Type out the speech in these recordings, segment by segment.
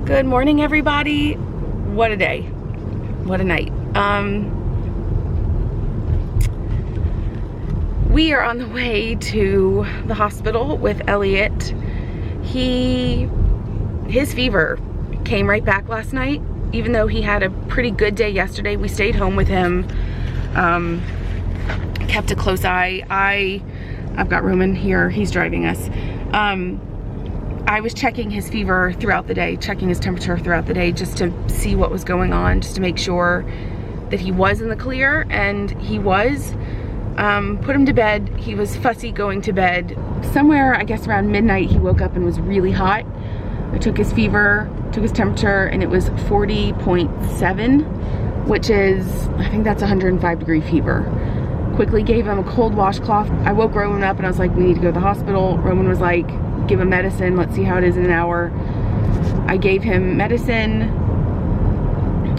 Good morning, everybody. What a day. What a night. We are on the way to the hospital with Elliot. His fever came right back last night. Even though he had a pretty good day yesterday, we stayed home with him. Kept a close eye. I've got Roman here, he's driving us. I was checking his fever throughout the day, checking his temperature throughout the day, just to see what was going on, just to make sure that he was in the clear, and he was. Put him to bed. He was fussy going to bed. Somewhere, I guess around midnight, he woke up and was really hot. I took his fever, took his temperature, and it was 40.7, which is, I think that's 105-degree fever. Quickly gave him a cold washcloth. I woke Roman up and I was like, we need to go to the hospital. Roman was like, give him medicine, let's see how it is in an hour. I gave him medicine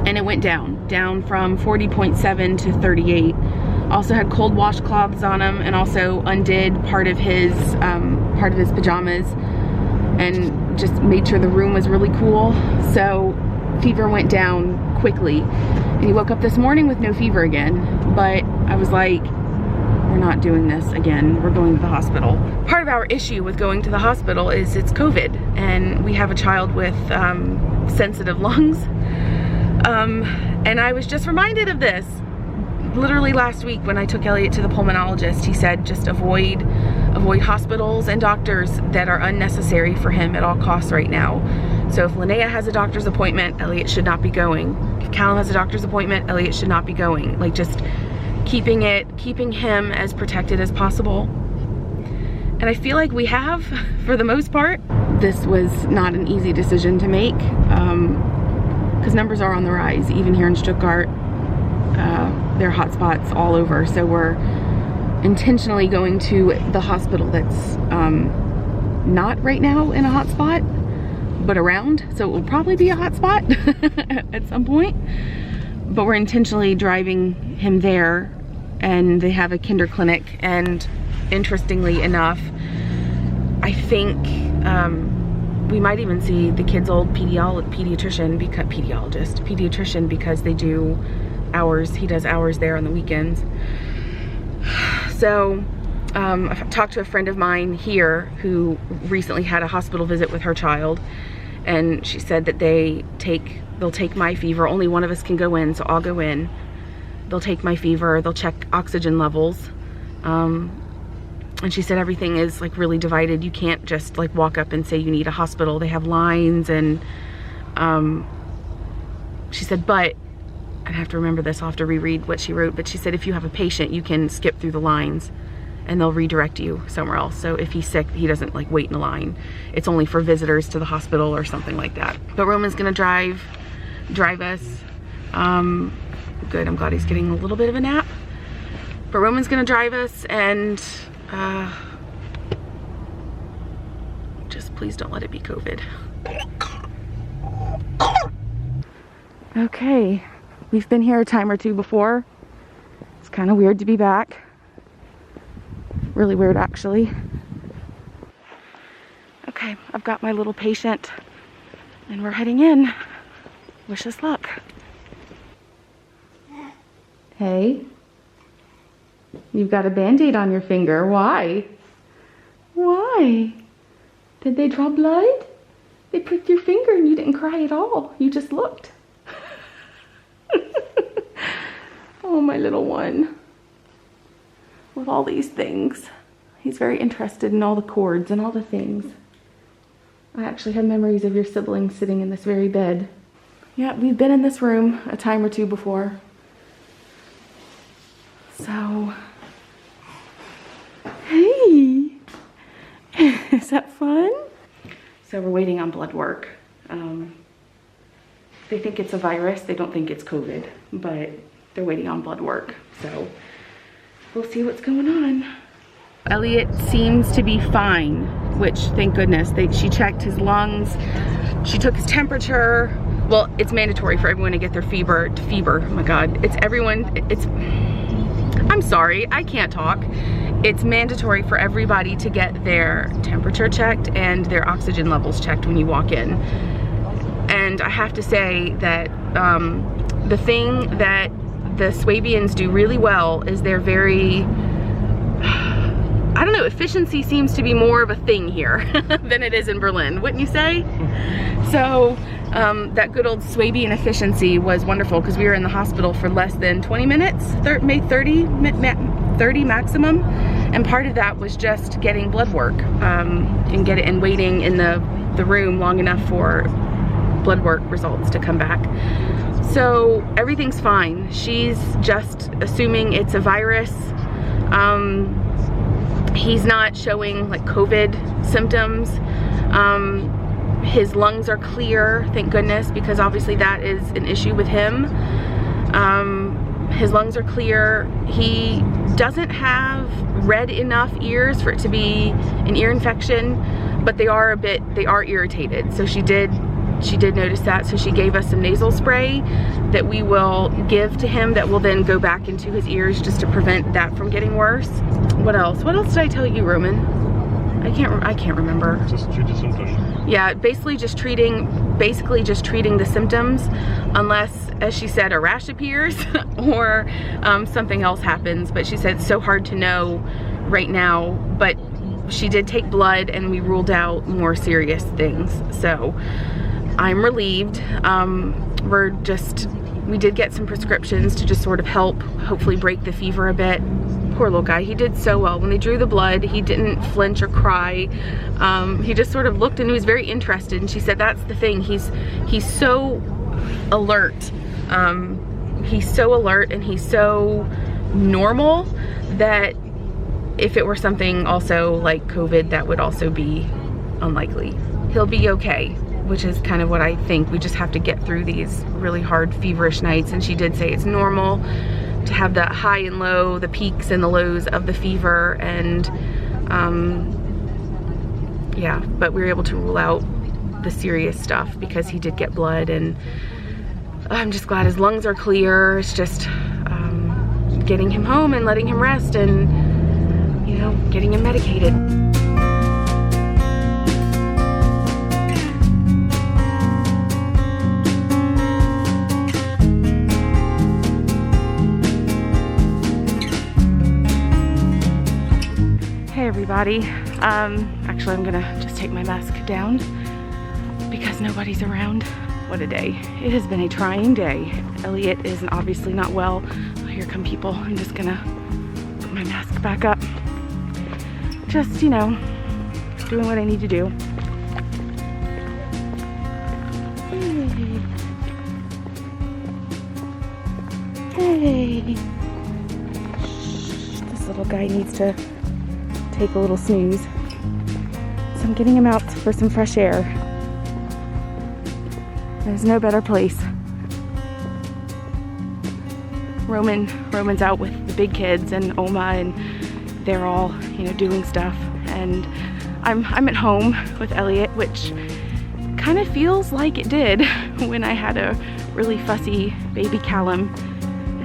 and it went down from 40.7 to 38. Also had cold washcloths on him, and also undid part of his pajamas and just made sure the room was really cool. So fever went down quickly, and he woke up this morning with no fever again. But I was like, we're not doing this again. We're going to the hospital. Part of our issue with going to the hospital is it's COVID, and we have a child with sensitive lungs. And I was just reminded of this literally last week when I took Elliot to the pulmonologist. He said just avoid hospitals and doctors that are unnecessary for him at all costs right now. So if Linnea has a doctor's appointment, Elliot should not be going. If Callum has a doctor's appointment, Elliot should not be going. Like, just keeping him as protected as possible. And I feel like we have, for the most part. This was not an easy decision to make, because numbers are on the rise, even here in Stuttgart. There are hot spots all over, so we're intentionally going to the hospital that's not right now in a hot spot, but around, so it will probably be a hot spot at some point. But we're intentionally driving him there, and they have a kinder clinic, and interestingly enough, I think we might even see the kid's old pediatrician because they do hours. He does hours there on the weekends. So I've talked to a friend of mine here who recently had a hospital visit with her child, and she said that they'll take my fever. Only one of us can go in, so I'll go in. They'll take my fever, they'll check oxygen levels, and she said everything is like really divided. You can't just like walk up and say you need a hospital. They have lines, and she said, but I have to remember this, I'll have to reread what she wrote, but she said if you have a patient, you can skip through the lines and they'll redirect you somewhere else. So if he's sick, he doesn't like wait in a line. It's only for visitors to the hospital or something like that. But Roman's gonna drive us. Good, I'm glad he's getting a little bit of a nap. But Roman's gonna drive us, and just please don't let it be COVID. Okay. We've been here a time or two before. It's kind of weird to be back. Really weird, actually. Okay, I've got my little patient, and we're heading in. Wish us luck. Hey, you've got a Band-Aid on your finger. Why? Why? Did they draw blood? They pricked your finger and you didn't cry at all. You just looked. Oh, my little one. With all these things. He's very interested in all the cords and all the things. I actually have memories of your siblings sitting in this very bed. Yeah, we've been in this room a time or two before. So, hey, is that fun? So we're waiting on blood work. They think it's a virus. They don't think it's COVID, but they're waiting on blood work. So we'll see what's going on. Elliot seems to be fine, which thank goodness. She checked his lungs. She took his temperature. Well, it's mandatory for everyone to get their fever. Oh my God, I'm sorry, I can't talk. It's mandatory for everybody to get their temperature checked and their oxygen levels checked when you walk in. And And I have to say that the thing that the Swabians do really well is they're very, I don't know, efficiency seems to be more of a thing here than it is in Berlin, wouldn't you say? So that good old Swabian efficiency was wonderful because we were in the hospital for less than 20 minutes, maybe 30 maximum. And part of that was just getting blood work and waiting in the room long enough for blood work results to come back. So everything's fine. She's just assuming it's a virus. He's not showing like COVID symptoms. His lungs are clear, thank goodness, because obviously that is an issue with him. His lungs are clear. He doesn't have red enough ears for it to be an ear infection, but they are irritated. So she did notice that, so she gave us some nasal spray that we will give to him that will then go back into his ears just to prevent that from getting worse. What else did I tell you, Roman? I can't remember. Just treat the symptoms. Yeah, basically just treating the symptoms, unless, as she said, a rash appears or something else happens. But she said it's so hard to know right now, but she did take blood and we ruled out more serious things. So I'm relieved. We did get some prescriptions to just sort of help hopefully break the fever a bit. Poor little guy, he did so well. When they drew the blood, he didn't flinch or cry. He just sort of looked and he was very interested, and she said that's the thing, he's so alert. He's so alert and he's so normal that if it were something also like COVID, that would also be unlikely. He'll be okay, which is kind of what I think. We just have to get through these really hard feverish nights, and she did say it's normal to have the high and low, the peaks and the lows of the fever, and yeah, but we were able to rule out the serious stuff because he did get blood, and I'm just glad his lungs are clear. It's just getting him home and letting him rest and, you know, getting him medicated. Hey everybody, actually I'm gonna just take my mask down because nobody's around. What a day. It has been a trying day. Elliot is obviously not well. Oh, here come people. I'm just gonna put my mask back up. Just, you know, doing what I need to do. Hey. Hey. This little guy needs to take a little snooze. So I'm getting him out for some fresh air. There's no better place. Roman's out with the big kids and Oma, and they're all, you know, doing stuff. And I'm at home with Elliot, which kind of feels like it did when I had a really fussy baby Callum.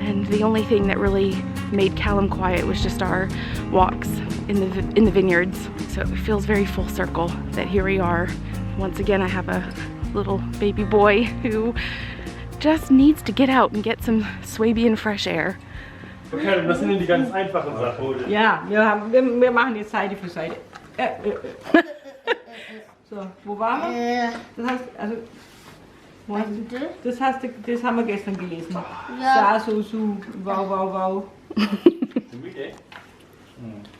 And the only thing that really made Callum quiet was just our walks in the vineyards. So it feels very full circle that here we are. Once again, I have a little baby boy who just needs to get out and get some Swabian fresh air. Okay, das sind die ganz einfachen Sachen. Ja, wir machen jetzt Seite für Seite. So, wo waren wir? Das heißt, also, das haben wir gestern gelesen. Ja. Sa, su, wow, wow, wow.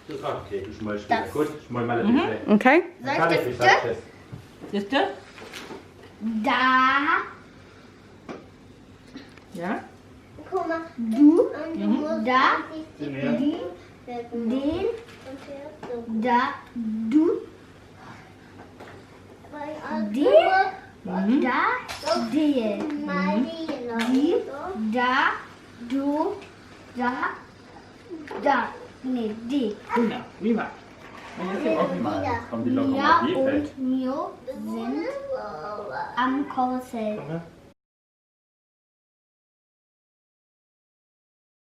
Das ist okay, du schmeißt wieder. Gut, schmeiß mal das. Okay. Soll ich das? Das da? Da. Ja. Guck mal. Du. Da. Den. Da. Du. Den. Da. Den. Die. Da. Du. Da. Da. Nee, die. Genau, prima. Mia und Mio sind am Karussell.